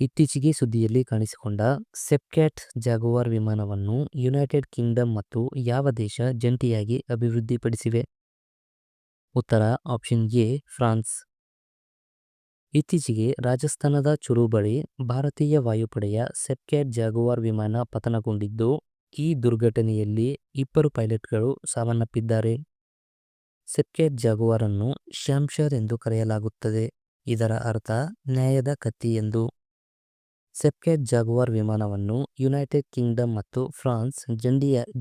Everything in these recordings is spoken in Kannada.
ಇತ್ತೀಚೆಗೆ ಸುದ್ದಿಯಲ್ಲಿ ಕಾಣಿಸಿಕೊಂಡ ಸೆಪ್ಕ್ಯಾಟ್ ಜಾಗುವಾರ್ ವಿಮಾನವನ್ನು ಯುನೈಟೆಡ್ ಕಿಂಗ್ಡಮ್ ಮತ್ತು ಯಾವ ದೇಶ ಜಂಟಿಯಾಗಿ ಅಭಿವೃದ್ಧಿಪಡಿಸಿವೆ? ಉತ್ತರ ಆಪ್ಷನ್ ಎ ಫ್ರಾನ್ಸ್. ಇತ್ತೀಚೆಗೆ ರಾಜಸ್ಥಾನದ ಚುರು ಬಳಿ ಭಾರತೀಯ ವಾಯುಪಡೆಯ ಸೆಪ್ಕ್ಯಾಟ್ ಜಾಗುವಾರ್ ವಿಮಾನ ಪತನಗೊಂಡಿದ್ದು, ಈ ದುರ್ಘಟನೆಯಲ್ಲಿ 2 ಪೈಲಟ್ಗಳು ಸಾವನ್ನಪ್ಪಿದ್ದಾರೆ. ಸೆಪ್ಕ್ಯಾಟ್ ಜಾಗುವಾರ್ ಅನ್ನು ಶ್ಯಾಮ್‌ಶರ್ ಎಂದು ಕರೆಯಲಾಗುತ್ತದೆ. ಇದರ ಅರ್ಥ ನ್ಯಾಯದ ಕತ್ತಿ ಎಂದು. ಸೆಪ್ಕ್ಯಾಟ್ ಜಾಗುವಾರ್ ವಿಮಾನವನ್ನು ಯುನೈಟೆಡ್ ಕಿಂಗ್ಡಮ್ ಮತ್ತು ಫ್ರಾನ್ಸ್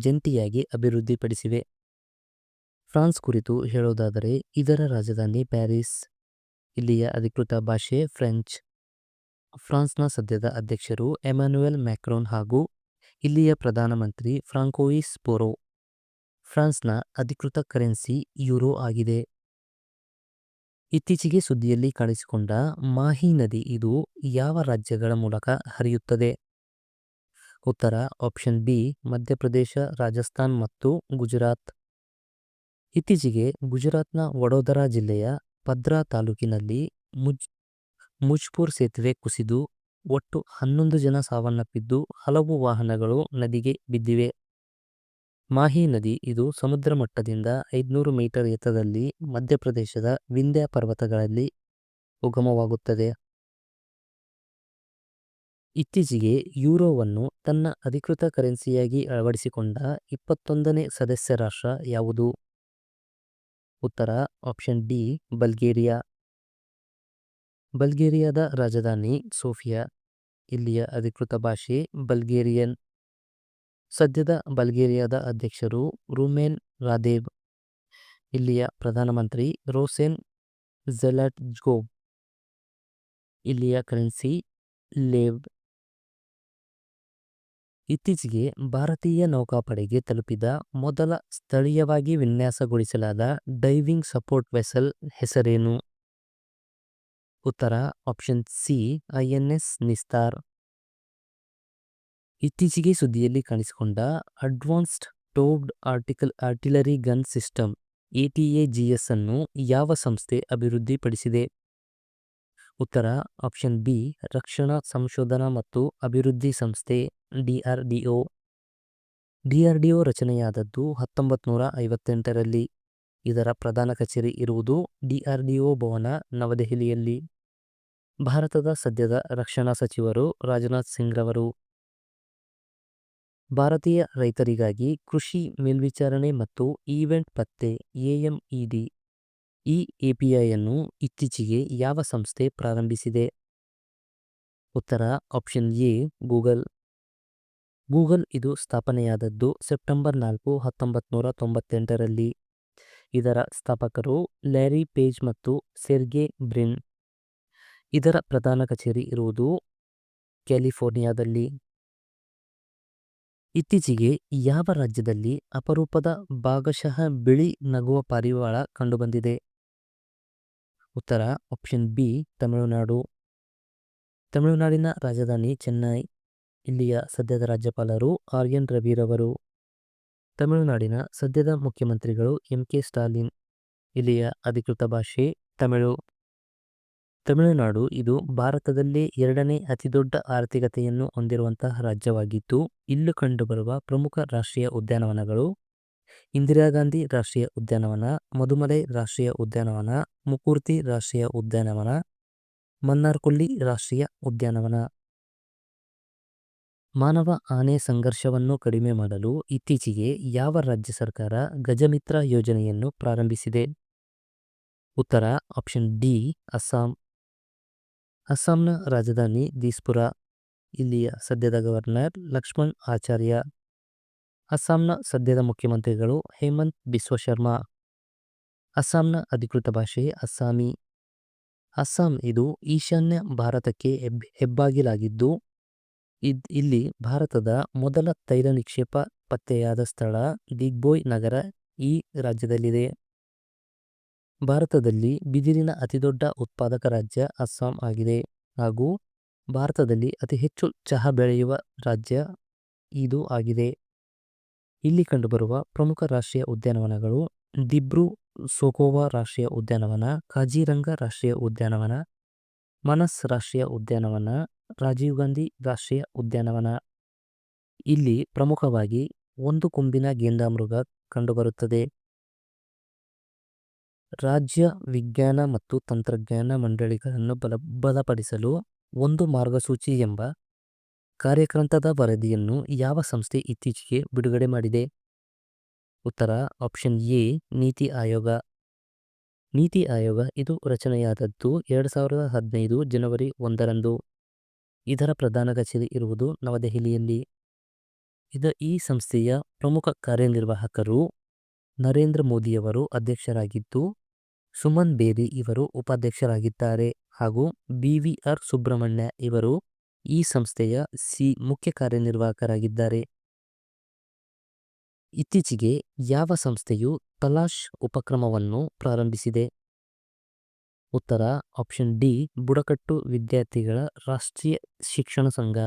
ಜಂಟಿಯಾಗಿ ಅಭಿವೃದ್ಧಿಪಡಿಸಿವೆ. ಫ್ರಾನ್ಸ್ ಕುರಿತು ಹೇಳೋದಾದರೆ ಇದರ ರಾಜಧಾನಿ ಪ್ಯಾರಿಸ್. ಇಲ್ಲಿಯ ಅಧಿಕೃತ ಭಾಷೆ ಫ್ರೆಂಚ್. ಫ್ರಾನ್ಸ್ನ ಸದ್ಯದ ಅಧ್ಯಕ್ಷರು ಎಮ್ಯಾನ್ಯುಯಲ್ ಮ್ಯಾಕ್ರೋನ್ ಹಾಗೂ ಇಲ್ಲಿಯ ಪ್ರಧಾನಮಂತ್ರಿ ಫ್ರಾಂಕೋಯಿಸ್ ಪೊರೋ. ಫ್ರಾನ್ಸ್ನ ಅಧಿಕೃತ ಕರೆನ್ಸಿ ಯೂರೋ ಆಗಿದೆ. ಇತ್ತೀಚೆಗೆ ಸುದ್ದಿಯಲ್ಲಿ ಕಾಣಿಸಿಕೊಂಡ ಮಾಹಿ ನದಿ ಇದು ಯಾವ ರಾಜ್ಯಗಳ ಮೂಲಕ ಹರಿಯುತ್ತದೆ? ಉತ್ತರ ಆಪ್ಷನ್ ಬಿ ಮಧ್ಯಪ್ರದೇಶ, ರಾಜಸ್ಥಾನ್ ಮತ್ತು ಗುಜರಾತ್. ಇತ್ತೀಚೆಗೆ ಗುಜರಾತ್ನ ವಡೋದರಾ ಜಿಲ್ಲೆಯ ಪದ್ರಾ ತಾಲೂಕಿನಲ್ಲಿ ಮುಜ್ಪುರ್ ಸೇತುವೆ ಕುಸಿದು ಒಟ್ಟು 11 ಜನ ಸಾವನ್ನಪ್ಪಿದ್ದು, ಹಲವು ವಾಹನಗಳು ನದಿಗೆ ಬಿದ್ದಿವೆ. ಮಾಹಿ ನದಿ ಇದು ಸಮುದ್ರ ಮಟ್ಟದಿಂದ 500 ಮೀಟರ್ ಎತ್ತರದಲ್ಲಿ ಮಧ್ಯಪ್ರದೇಶದ ವಿಂಧ್ಯ ಪರ್ವತಗಳಲ್ಲಿ ಉಗಮವಾಗುತ್ತದೆ. ಇತ್ತೀಚೆಗೆ ಯೂರೋವನ್ನು ತನ್ನ ಅಧಿಕೃತ ಕರೆನ್ಸಿಯಾಗಿ ಅಳವಡಿಸಿಕೊಂಡ 21ನೇ ಸದಸ್ಯ ರಾಷ್ಟ್ರ ಯಾವುದು? ಉತ್ತರ ಆಪ್ಷನ್ ಡಿ ಬಲ್ಗೇರಿಯಾ. ಬಲ್ಗೇರಿಯಾದ ರಾಜಧಾನಿ ಸೋಫಿಯಾ. ಇಲ್ಲಿಯ ಅಧಿಕೃತ ಭಾಷೆ ಬಲ್ಗೇರಿಯನ್. ಸದ್ಯದ ಬಲ್ಗೇರಿಯಾದ ಅಧ್ಯಕ್ಷರು ರೂಮೆನ್ ರಾದೇವ್. ಇಲ್ಲಿಯ ಪ್ರಧಾನಮಂತ್ರಿ ರೋಸೆನ್ ಝೆಲಾಟ್ಜೋವ್. ಇಲ್ಲಿಯ ಕರೆನ್ಸಿ ಲೇವ್. ಇತ್ತೀಚೆಗೆ ಭಾರತೀಯ ನೌಕಾಪಡೆಗೆ ತಲುಪಿದ ಮೊದಲ ಸ್ಥಳೀಯವಾಗಿ ವಿನ್ಯಾಸಗೊಳಿಸಲಾದ ಡೈವಿಂಗ್ ಸಪೋರ್ಟ್ ವೆಸಲ್ ಹೆಸರೇನು? ಉತ್ತರ ಆಪ್ಷನ್ ಸಿ INS ನಿಸ್ತಾರ್. ಇತ್ತೀಚೆಗೆ ಸುದ್ದಿಯಲ್ಲಿ ಕಾಣಿಸಿಕೊಂಡ advanced towed artillery gun system ATAGS ಅನ್ನು ಯಾವ ಸಂಸ್ಥೆ ಅಭಿವೃದ್ಧಿಪಡಿಸಿದೆ? ಉತ್ತರ ಆಪ್ಷನ್ ಬಿ ರಕ್ಷಣಾ ಸಂಶೋಧನಾ ಮತ್ತು ಅಭಿವೃದ್ಧಿ ಸಂಸ್ಥೆ DRDO. DRDO ರಚನೆಯಾದದ್ದು 1958ರಲ್ಲಿ. ಇದರ ಪ್ರಧಾನ ಕಚೇರಿ ಇರುವುದು DRDO ಭವನ, ನವದೆಹಲಿಯಲ್ಲಿ. ಭಾರತದ ಸದ್ಯದ ರಕ್ಷಣಾ ಸಚಿವರು ರಾಜನಾಥ್ ಸಿಂಗ್ ರವರು. ಭಾರತೀಯ ರೈತರಿಗಾಗಿ ಕೃಷಿ ಮೇಲ್ವಿಚಾರಣೆ ಮತ್ತು ಈವೆಂಟ್ ಪತ್ತೆ AMED ಈ APIಯನ್ನು ಇತ್ತೀಚೆಗೆ ಯಾವ ಸಂಸ್ಥೆ ಪ್ರಾರಂಭಿಸಿದೆ? ಉತ್ತರ ಆಪ್ಷನ್ ಎ ಗೂಗಲ್. ಗೂಗಲ್ ಇದು ಸ್ಥಾಪನೆಯಾದದ್ದು ಸೆಪ್ಟೆಂಬರ್ 4, 1998ರಲ್ಲಿ. ಇದರ ಸ್ಥಾಪಕರು ಲ್ಯಾರಿ ಪೇಜ್ ಮತ್ತು ಸೆರ್ಗೆ ಬ್ರಿನ್. ಇದರ ಪ್ರಧಾನ ಕಚೇರಿ ಇರುವುದು ಕ್ಯಾಲಿಫೋರ್ನಿಯಾದಲ್ಲಿ. ಇತ್ತೀಚೆಗೆ ಯಾವ ರಾಜ್ಯದಲ್ಲಿ ಅಪರೂಪದ ಭಾಗಶಃ ಬಿಳಿ ನಗುವ ಪಾರಿವಾಳ ಕಂಡುಬಂದಿದೆ? ಉತ್ತರ ಆಪ್ಷನ್ ಬಿ ತಮಿಳುನಾಡು. ತಮಿಳುನಾಡಿನ ರಾಜಧಾನಿ ಚೆನ್ನೈ. ಇಲ್ಲಿಯ ಸದ್ಯದ ರಾಜ್ಯಪಾಲರು RN ರವಿರವರು. ತಮಿಳುನಾಡಿನ ಸದ್ಯದ ಮುಖ್ಯಮಂತ್ರಿಗಳು MK ಸ್ಟಾಲಿನ್. ಇಲ್ಲಿಯ ಅಧಿಕೃತ ಭಾಷೆ ತಮಿಳು. ತಮಿಳುನಾಡು ಇದು ಭಾರತದಲ್ಲೇ 2ನೇ ಅತಿದೊಡ್ಡ ಆರ್ಥಿಕತೆಯನ್ನು ಹೊಂದಿರುವಂತಹ ರಾಜ್ಯವಾಗಿದ್ದು, ಇಲ್ಲಿ ಕಂಡುಬರುವ ಪ್ರಮುಖ ರಾಷ್ಟ್ರೀಯ ಉದ್ಯಾನವನಗಳು ಇಂದಿರಾ ಗಾಂಧಿ ರಾಷ್ಟ್ರೀಯ ಉದ್ಯಾನವನ, ಮಧುಮಲೈ ರಾಷ್ಟ್ರೀಯ ಉದ್ಯಾನವನ, ಮುಕುರ್ತಿ ರಾಷ್ಟ್ರೀಯ ಉದ್ಯಾನವನ, ಮನ್ನಾರ್ಕೊಲ್ಲಿ ರಾಷ್ಟ್ರೀಯ ಉದ್ಯಾನವನ. ಮಾನವ ಆನೆ ಸಂಘರ್ಷವನ್ನು ಕಡಿಮೆ ಮಾಡಲು ಇತ್ತೀಚೆಗೆ ಯಾವ ರಾಜ್ಯ ಸರ್ಕಾರ ಗಜಮಿತ್ರ ಯೋಜನೆಯನ್ನು ಪ್ರಾರಂಭಿಸಿದೆ? ಉತ್ತರ ಆಪ್ಷನ್ ಡಿ ಅಸ್ಸಾಂ. ಅಸ್ಸಾಂನ ರಾಜಧಾನಿ ದೀಸ್ಪುರ. ಇಲ್ಲಿಯ ಸದ್ಯದ ಗವರ್ನರ್ ಲಕ್ಷ್ಮಣ್ ಆಚಾರ್ಯ. ಅಸ್ಸಾಂನ ಸದ್ಯದ ಮುಖ್ಯಮಂತ್ರಿಗಳು ಹೇಮಂತ್ ಬಿಸ್ವ ಶರ್ಮಾ. ಅಸ್ಸಾಂನ ಅಧಿಕೃತ ಭಾಷೆ ಅಸ್ಸಾಮಿ. ಅಸ್ಸಾಂ ಇದು ಈಶಾನ್ಯ ಭಾರತಕ್ಕೆ ಹೆಬ್ಬಾಗಿಲಾಗಿದ್ದು, ಇಲ್ಲಿ ಭಾರತದ ಮೊದಲ ತೈಲ ನಿಕ್ಷೇಪ ಪತ್ತೆಯಾದ ಸ್ಥಳ ದಿಗ್ಬೋಯ್ ನಗರ ಈ ರಾಜ್ಯದಲ್ಲಿದೆ. ಭಾರತದಲ್ಲಿ ಬಿದಿರಿನ ಅತಿದೊಡ್ಡ ಉತ್ಪಾದಕ ರಾಜ್ಯ ಅಸ್ಸಾಂ ಆಗಿದೆ ಹಾಗೂ ಭಾರತದಲ್ಲಿ ಅತಿ ಹೆಚ್ಚು ಚಹಾ ಬೆಳೆಯುವ ರಾಜ್ಯ ಇದು ಆಗಿದೆ. ಇಲ್ಲಿ ಕಂಡುಬರುವ ಪ್ರಮುಖ ರಾಷ್ಟ್ರೀಯ ಉದ್ಯಾನವನಗಳು ದಿಬ್ರು ಸೋಖೋವಾ ರಾಷ್ಟ್ರೀಯ ಉದ್ಯಾನವನ, ಕಾಜಿರಂಗ ರಾಷ್ಟ್ರೀಯ ಉದ್ಯಾನವನ, ಮನಸ್ ರಾಷ್ಟ್ರೀಯ ಉದ್ಯಾನವನ, ರಾಜೀವ್ ಗಾಂಧಿ ರಾಷ್ಟ್ರೀಯ ಉದ್ಯಾನವನ. ಇಲ್ಲಿ ಪ್ರಮುಖವಾಗಿ ಒಂದು ಕೊಂಬಿನ ಗೆಂಡಾಮೃಗ ಕಂಡುಬರುತ್ತದೆ. ರಾಜ್ಯ ವಿಜ್ಞಾನ ಮತ್ತು ತಂತ್ರಜ್ಞಾನ ಮಂಡಳಿಗಳನ್ನು ಬಲಪಡಿಸಲು ಒಂದು ಮಾರ್ಗಸೂಚಿ ಎಂಬ ಕಾರ್ಯತಂತ್ರದ ವರದಿಯನ್ನು ಯಾವ ಸಂಸ್ಥೆ ಇತ್ತೀಚೆಗೆ ಬಿಡುಗಡೆ ಮಾಡಿದೆ? ಉತ್ತರ ಆಪ್ಷನ್ ಎ ನೀತಿ ಆಯೋಗ. ನೀತಿ ಆಯೋಗ ಇದು ರಚನೆಯಾದದ್ದು 2015 ಜನವರಿ 1ರಂದು. ಇದರ ಪ್ರಧಾನ ಕಚೇರಿ ಇರುವುದು ನವದೆಹಲಿಯಲ್ಲಿ. ಈ ಸಂಸ್ಥೆಯ ಪ್ರಮುಖ ಕಾರ್ಯನಿರ್ವಾಹಕರು ನರೇಂದ್ರ ಮೋದಿಯವರು ಅಧ್ಯಕ್ಷರಾಗಿದ್ದು, ಸುಮನ್ ಬೇರಿ ಇವರು ಉಪಾಧ್ಯಕ್ಷರಾಗಿದ್ದಾರೆ ಹಾಗೂ BVR ಸುಬ್ರಹ್ಮಣ್ಯ ಇವರು ಈ ಸಂಸ್ಥೆಯ ಮುಖ್ಯ ಕಾರ್ಯನಿರ್ವಾಹಕರಾಗಿದ್ದಾರೆ. ಇತ್ತೀಚೆಗೆ ಯಾವ ಸಂಸ್ಥೆಯು ತಲಾಶ್ ಉಪಕ್ರಮವನ್ನು ಪ್ರಾರಂಭಿಸಿದೆ? ಉತ್ತರ ಆಪ್ಷನ್ ಡಿ ಬುಡಕಟ್ಟು ವಿದ್ಯಾರ್ಥಿಗಳ ರಾಷ್ಟ್ರೀಯ ಶಿಕ್ಷಣ ಸಂಘ.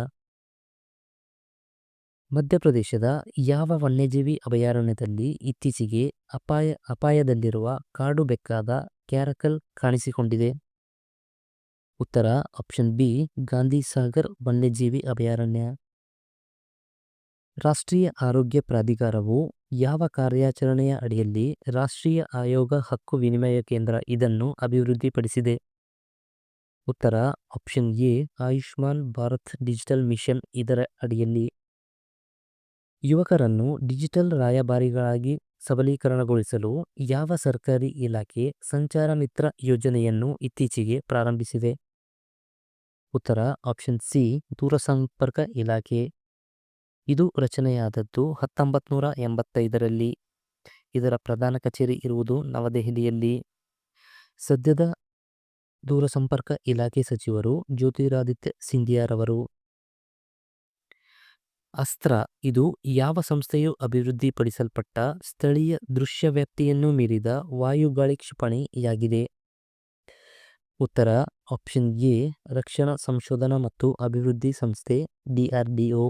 ಮಧ್ಯಪ್ರದೇಶದ ಯಾವ ವನ್ಯಜೀವಿ ಅಭಯಾರಣ್ಯದಲ್ಲಿ ಇತ್ತೀಚೆಗೆ ಅಪಾಯದಲ್ಲಿರುವ ಕಾಡು ಬೆಕ್ಕಾದ ಕ್ಯಾರಕಲ್ ಕಾಣಿಸಿಕೊಂಡಿದೆ? ಉತ್ತರ ಆಪ್ಷನ್ ಬಿ ಗಾಂಧಿ ಸಾಗರ್ ವನ್ಯಜೀವಿ ಅಭಯಾರಣ್ಯ. ರಾಷ್ಟ್ರೀಯ ಆರೋಗ್ಯ ಪ್ರಾಧಿಕಾರವು ಯಾವ ಕಾರ್ಯಾಚರಣೆಯ ಅಡಿಯಲ್ಲಿ ರಾಷ್ಟ್ರೀಯ ಆಯೋಗ ಹಕ್ಕು ವಿನಿಮಯ ಕೇಂದ್ರ ಇದನ್ನು ಅಭಿವೃದ್ಧಿಪಡಿಸಿದೆ? ಉತ್ತರ option A Ayushman Bharat digital mission ಇದರ ಅಡಿಯಲ್ಲಿ. ಯುವಕರನ್ನು ಡಿಜಿಟಲ್ ರಾಯಭಾರಿಗಳಾಗಿ ಸಬಲೀಕರಣಗೊಳಿಸಲು ಯಾವ ಸರ್ಕಾರಿ ಇಲಾಖೆ ಸಂಚಾರ ಮಿತ್ರ ಯೋಜನೆಯನ್ನು ಇತ್ತೀಚೆಗೆ ಪ್ರಾರಂಭಿಸಿದೆ? ಉತ್ತರ ಆಪ್ಷನ್ ಸಿ ದೂರಸಂಪರ್ಕ ಇಲಾಖೆ. ಇದು ರಚನೆಯಾದದ್ದು 1985ರಲ್ಲಿ. ಇದರ ಪ್ರಧಾನ ಕಚೇರಿ ಇರುವುದು ನವದೆಹಲಿಯಲ್ಲಿ. ಸದ್ಯದ ದೂರಸಂಪರ್ಕ ಇಲಾಖೆ ಸಚಿವರು ಜ್ಯೋತಿರಾದಿತ್ಯ ಸಿಂಧಿಯಾರವರು. ಅಸ್ತ್ರ ಇದು ಯಾವ ಸಂಸ್ಥೆಯು ಅಭಿವೃದ್ಧಿಪಡಿಸಲ್ಪಟ್ಟ ಸ್ಥಳೀಯ ದೃಶ್ಯ ವ್ಯಾಪ್ತಿಯನ್ನು ಮೀರಿದ ವಾಯುಗಾಳಿ ಕ್ಷಿಪಣಿಯಾಗಿದೆ? ಉತ್ತರ ಆಪ್ಷನ್ ಎ ರಕ್ಷಣಾ ಸಂಶೋಧನಾ ಮತ್ತು ಅಭಿವೃದ್ಧಿ ಸಂಸ್ಥೆ DRDO.